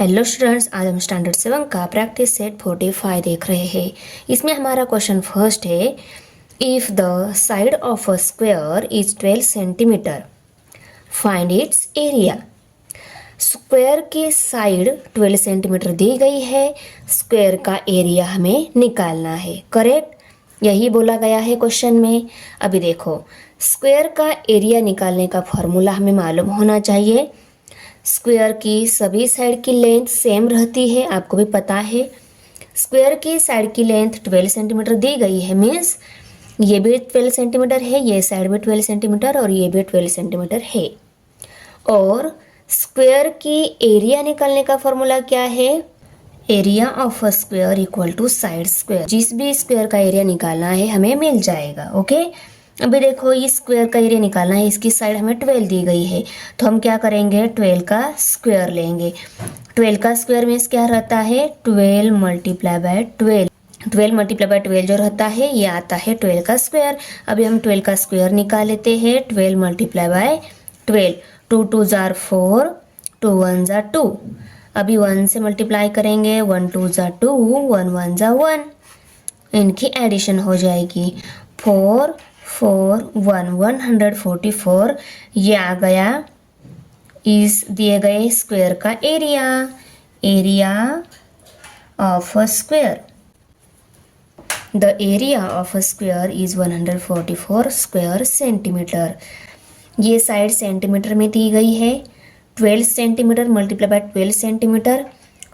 Hello students, आज हम standard 7 का प्रैक्टिस सेट 45 देख रहे हैं। इसमें हमारा क्वेश्चन फर्स्ट है, if the side of a square is 12 centimetre find its area. Square की साइड 12 सेंटीमीटर दी गई है, स्क्वायर का एरिया हमें निकालना है। करेक्ट, यही बोला गया है क्वेश्चन में। अभी देखो, स्क्वायर का एरिया निकालने का फॉर्मूला हमें मालूम होना चाहिए। स्क्वायर की सभी साइड की लेंथ सेम रहती है, आपको भी पता है। स्क्वायर की साइड की लेंथ 12 सेंटीमीटर दी गई है, मीन्स ये भी 12 सेंटीमीटर है, ये साइड भी 12 सेंटीमीटर और ये भी 12 सेंटीमीटर है। और स्क्वायर की एरिया निकालने का फॉर्मूला क्या है? Area of a square equal to side square. जिस भी स्क्वायर का एरिया निकालना है हमें मिल जाएगा। ओके, अभी देखो, इस स्क्वायर का एरिया निकालना है, इसकी साइड हमें 12 दी गई है, तो हम क्या करेंगे, 12 का स्क्वायर लेंगे। 12 का स्क्वायर मीन्स क्या रहता है, 12 मल्टीप्लाई बाय 12। 12 मल्टीप्लाई बाय 12 जो रहता है ये आता है 12 का स्क्वायर। अभी हम 12 का स्क्वायर निकाल लेते हैं। 12 मल्टीप्लाई बाय 12, 2 2 जार 4, 2 1 जार 2। अभी 1 से मल्टीप्लाई करेंगे, 1 2 जार 2, 1 1 जार 1। इनकी एडिशन हो जाएगी, 4 4 1 144। ये आ गया इस दिए गए स्क्वायर का area, area of a square. The area of a square is 144 square centimetre. ये साइड सेंटीमीटर में दी गई है। 12 centimetre multiply bye 12 centimetre.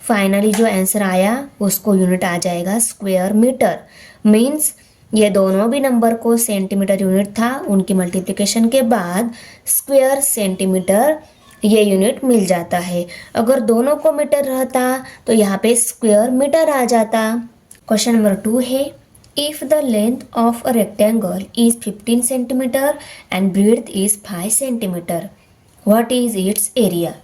Finally जो आंसर आया उसको यूनिट आ जाएगा स्क्वायर मीटर। मीन्स ये दोनों भी नंबर को सेंटीमीटर यूनिट था, उनकी मल्टीप्लिकेशन के बाद स्क्वायर सेंटीमीटर ये यूनिट मिल जाता है। अगर दोनों को मीटर रहता तो यहाँ पे स्क्वायर मीटर आ जाता। क्वेश्चन नंबर 2 है, if the length of a rectangle is 15 centimetre and breadth is 5 centimetre, what is its area.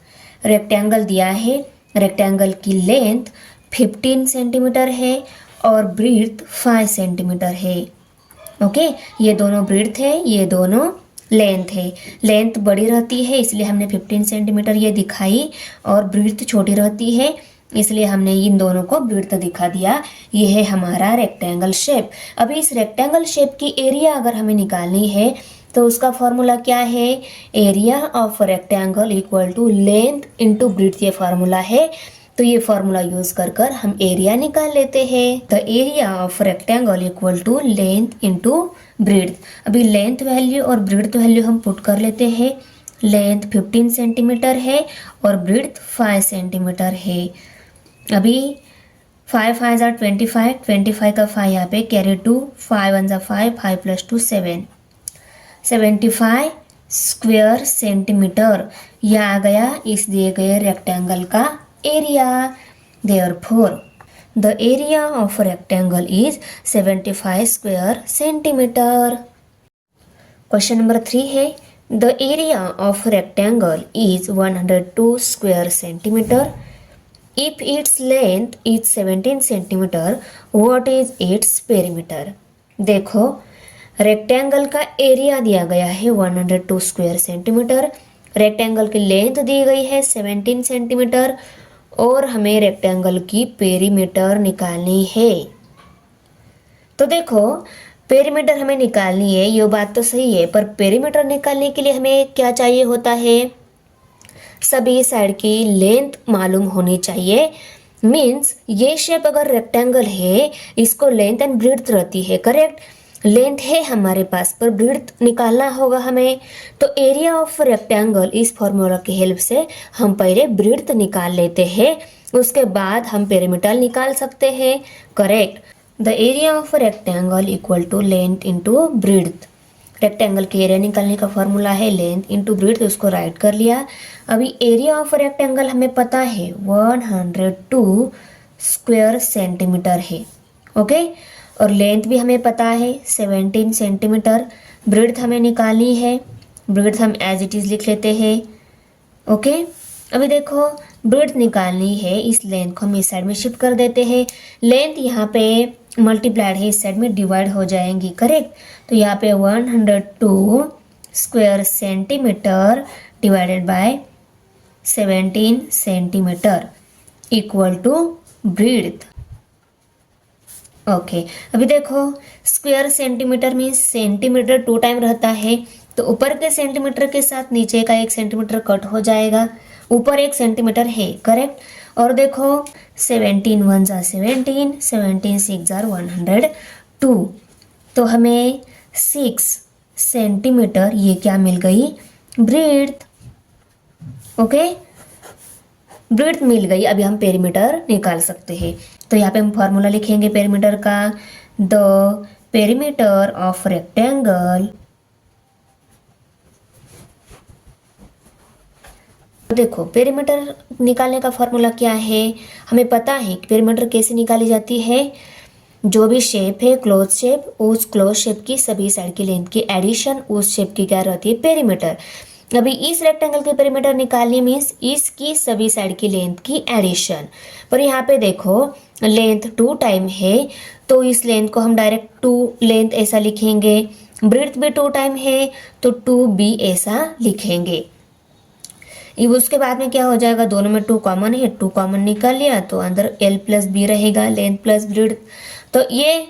Rectangle दिया है, रेक्टेंगल की लेंथ 15 सेंटीमीटर है और ब्रीथ 5 सेंटीमीटर है। ओके, ये दोनों ब्रीथ है, ये दोनों लेंथ है। लेंथ बड़ी रहती है इसलिए हमने 15 सेंटीमीटर ये दिखाई, और ब्रीथ छोटी रहती है इसलिए हमने इन दोनों को ब्रीथ दिखा दिया। ये है हमारा रेक्टेंगल शेप। अभी इस रेक्टेंगल शेप की एरिया अगर हमें निकालनी है तो उसका फॉर्मूला क्या है, area of rectangle equal to length into breadth, ये फार्मूला है। तो ये फार्मूला यूज कर हम एरिया निकाल लेते हैं। The area of rectangle equal to length into breadth. अभी लेंथ वैल्यू और ब्रीथ वैल्यू हम पुट कर लेते हैं। लेंथ 15 सेंटीमीटर है और ब्रीथ 5 सेंटीमीटर है। अभी 5 5 जार 25, 25 का 5 यहाँ पे carry 2, 5 1 jar 5, 5 plus 2 7, 75 square centimetre. यह आ गया इस दिए गए रेक्टेंगल का area. Therefore, the area of a rectangle is 75 square centimeter. Question number 3 है, the area of a rectangle is 102 square centimeter. If its length is 17 centimeter, what is its perimeter? देखो, rectangle का area दिया गया है 102 square centimetre, rectangle की length दी गई है 17 centimetre और हमें रेक्टेंगल की पेरीमीटर निकालनी है। तो देखो, पेरीमीटर हमें निकालनी है, ये बात तो सही है, पर पेरीमीटर निकालने के लिए हमें क्या चाहिए होता है, सभी साइड की लेंथ मालूम होनी चाहिए। मीन्स ये शेप अगर रेक्टेंगल है, इसको लेंथ एंड ब्रीथ रहती है। करेक्ट, लेंथ है हमारे पास पर ब्रीथ निकालना होगा हमें। तो एरिया ऑफ रेक्टेंगल इस फॉर्मूला की हेल्प से हम पहले ब्रीथ निकाल लेते हैं, उसके बाद हम पेरीमीटर निकाल सकते हैं। Correct, the area of rectangle equal to length into breadth. Rectangle के एरिया निकालने का फॉर्मूला है लेंथ इंटू ब्रीथ, उसको राइट कर लिया। अभी एरिया ऑफ रेक्टेंगल हमें पता है 102 स्क्वायर सेंटीमीटर है। ओके, और लेंथ भी हमें पता है 17 सेंटीमीटर। ब्रीथ हमें निकालनी है, ब्रीथ हम एज इट इज़ लिख लेते हैं। ओके, अभी देखो, ब्रीथ निकालनी है, इस लेंथ को हम इस साइड में शिफ्ट कर देते हैं। लेंथ यहाँ पे मल्टीप्लाइड है, इस साइड में डिवाइड हो जाएंगी। करेक्ट, तो यहाँ पे 102 square centimetre divided by 17 centimetre. Equal to breadth. Okay, अभी देखो स्क्वायर सेंटीमीटर में सेंटीमीटर 2 टाइम रहता है, तो ऊपर के सेंटीमीटर के साथ नीचे का 1 सेंटीमीटर कट हो जाएगा, ऊपर 1 सेंटीमीटर है, करेक्ट। और देखो 17 1 जा 17, 17 6 जार 102, तो हमें 6 सेंटीमीटर ये क्या मिल गई, ब्रीथ। ओके, ब्रीथ मिल गई। अभी हम पेरीमीटर निकाल सकते हैं, तो यहाँ पे हम फॉर्मूला लिखेंगे पेरीमीटर का, द पेरीमीटर ऑफ रेक्टेंगल। देखो पेरीमीटर निकालने का फॉर्मूला क्या है, हमें पता है कि पेरीमीटर कैसे निकाली जाती है। जो भी शेप है क्लोज शेप, उस क्लोज शेप की सभी साइड की लेंथ की एडिशन उस शेप की क्या रहती है, पेरीमीटर। अभी इस रेक्टेंगल के पेरीमीटर निकालने मीन्स इसकी सभी साइड की लेंथ की एडिशन। पर यहाँ पे देखो लेंथ 2 टाइम है, तो इस लेंथ को हम डायरेक्ट 2 लेंथ ऐसा लिखेंगे, ब्रेड्थ भी 2 टाइम है तो 2b ऐसा लिखेंगे। उसके बाद में क्या हो जाएगा, दोनों में 2 कॉमन है, 2 कॉमन निकाल लिया तो अंदर l प्लस बी रहेगा, लेंथ प्लस ब्रेड्थ। तो ये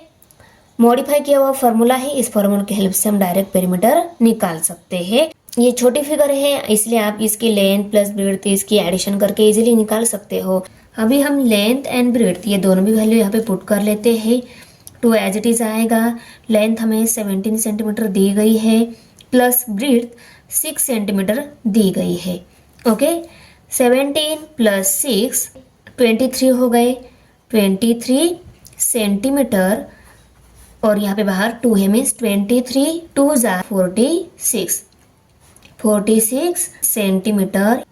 मॉडिफाई किया हुआ फॉर्मूला है, इस फॉर्मूला की हेल्प से हम डायरेक्ट पेरीमीटर निकाल सकते हैं। ये छोटी फिगर है इसलिए आप इसकी लेंथ प्लस ब्रेड्थ इसकी एडिशन करके इजीली निकाल सकते हो। अभी हम लेंथ एंड ब्रेड्थ ये दोनों भी वैल्यू यहाँ पे पुट कर लेते हैं। 2 एज इट इज आएगा, लेंथ हमें 17 सेंटीमीटर दी गई है प्लस ब्रेड्थ 6 सेंटीमीटर दी गई है। ओके, 17 प्लस 6 23 हो गए, 23 सेंटीमीटर, और यहाँ पे बाहर 2 है मीन्स 23 2 जा 46 सेंटीमीटर।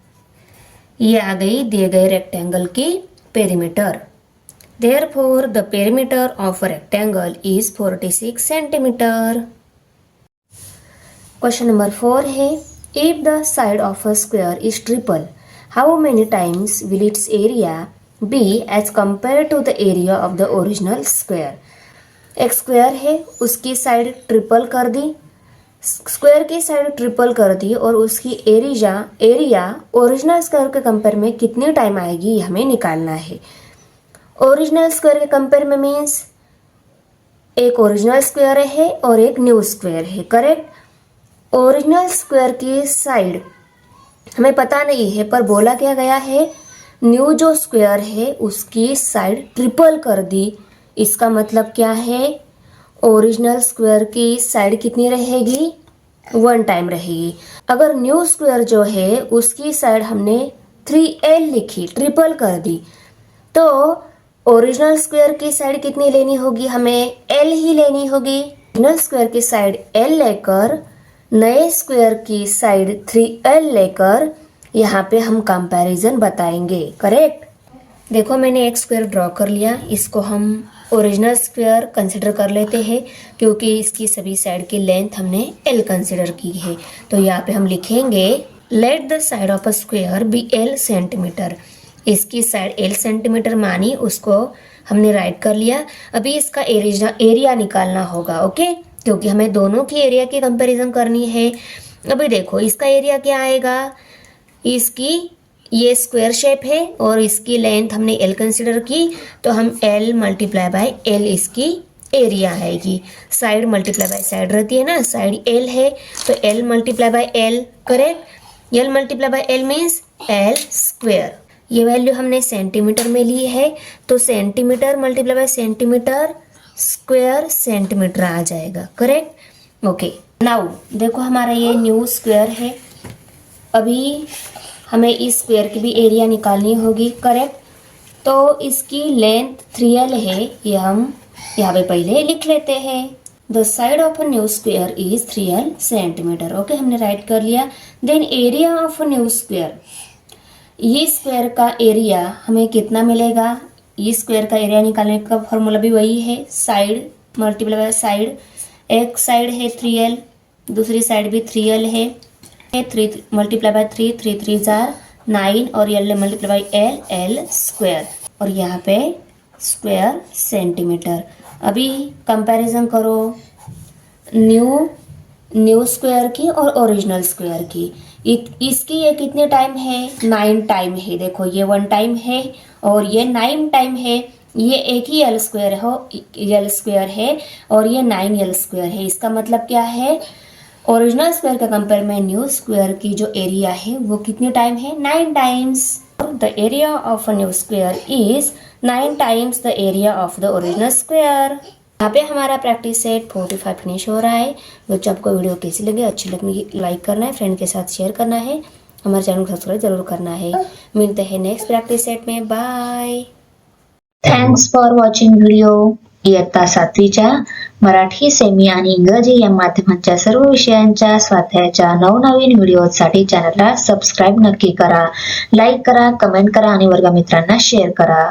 ये आ गई दिए गए रेक्टेंगल की perimeter. Therefore the perimeter of a rectangle is 46 centimetre. Question number 4 है, if the side of a square is triple, how many times will its area be as compared to the area of the original square? एक square है, उसकी side triple कर दी, square की side triple कर दी और उसकी area original square के compare में कितनी टाइम आएगी हमें निकालना है। ओरिजिनल स्क्वायर के कंपेयर में मीन्स एक ओरिजिनल स्क्वायर है और एक न्यू स्क्वायर है, करेक्ट। ओरिजिनल स्क्वायर की साइड हमें पता नहीं है पर बोला क्या गया है, न्यू जो स्क्वायर है उसकी साइड ट्रिपल कर दी। इसका मतलब क्या है, ओरिजिनल स्क्वायर की साइड कितनी रहेगी, 1 टाइम रहेगी। अगर न्यू स्क्वायर जो है उसकी साइड हमने 3l लिखी, ट्रिपल कर दी, तो ओरिजिनल स्क्वायर की साइड कितनी लेनी होगी, हमें l ही लेनी होगी। ओरिजिनल स्क्वायर की साइड l लेकर नए स्क्वायर की साइड 3l लेकर यहाँ पे हम कंपैरिजन बताएंगे, करेक्ट। देखो मैंने एक स्क्वायर ड्रॉ कर लिया, इसको हम ओरिजिनल स्क्वायर कंसिडर कर लेते हैं क्योंकि इसकी सभी साइड की लेंथ हमने l कंसिडर की है। तो यहाँ पे हम लिखेंगे let the side of a square be l centimetre. इसकी साइड l सेंटीमीटर मानी, उसको हमने राइट कर लिया। अभी इसका एरिया निकालना होगा, ओके, क्योंकि हमें दोनों की एरिया की कंपैरिजन करनी है। अभी देखो इसका एरिया क्या आएगा, इसकी ये स्क्वायर शेप है और इसकी लेंथ हमने l कंसिडर की, तो हम l मल्टीप्लाई बाय l इसकी एरिया आएगी। साइड मल्टीप्लाई बाय साइड रहती है ना, साइड l है तो l multiply by l, correct. l multiply by l means l square. ये वैल्यू हमने सेंटीमीटर में ली है तो centimetre multiply by centimetre square centimetre आ जाएगा, करेक्ट। ओके, नाउ देखो हमारा ये न्यू स्क्वायर है, अभी हमें इस स्क्वायर की भी एरिया निकालनी होगी, करेक्ट। तो इसकी लेंथ 3l है, ये हम यहाँ पे पहले लिख लेते हैं। The side of a new square is 3l centimetre, okay, हमने राइट कर लिया। Then area of a new square, ये स्क्वायर का एरिया हमें कितना मिलेगा, ये स्क्वायर का एरिया निकालने का फॉर्मूला भी वही है, साइड मल्टीप्लाई बाय साइड। एक साइड है 3l, दूसरी साइड भी 3l है, 3 मल्टीप्लाई बाय 3, 3 3 जार 9 और l multiply by l square, और यहाँ पे स्क्वायर सेंटीमीटर। अभी कंपैरिजन करो न्यू स्क्वायर की और ओरिजिनल स्क्वायर की। इसकी ये कितने टाइम है, 9 टाइम है। देखो ये 1 टाइम है और ये 9 टाइम है, ये एक ही एल स्क्वायर है और ये 9 एल स्क्वायर है। इसका मतलब क्या है, ओरिजिनल स्क्वायर का कंपेयर में न्यू स्क्वायर की जो एरिया है वो कितने टाइम है, 9 times. The area of a new square is 9 times the area of the original square. यहाँ पे हमारा प्रैक्टिस सेट 45 फिनिश हो रहा है। बच्चों आपको वीडियो कैसी लगी, अच्छी लगी लाइक करना है, फ्रेंड के साथ शेयर करना है, हमारे चैनल को सब्सक्राइब जरूर करना है। मिलते हैं नेक्स्ट प्रैक्टिस सेट में, bye. Thanks for watching video. इयत्ता 7वीच्या मराठी, सेमी आणि इंग्रजी या माध्यमांच्या सर्व विषयांच्या स्वाध्यायाच्या नवनवीन व्हिडिओसाठी चॅनलला सबस्क्राईब नक्की करा, लाईक करा, कमेंट करा आणि वर्गमित्रांना शेअर करा.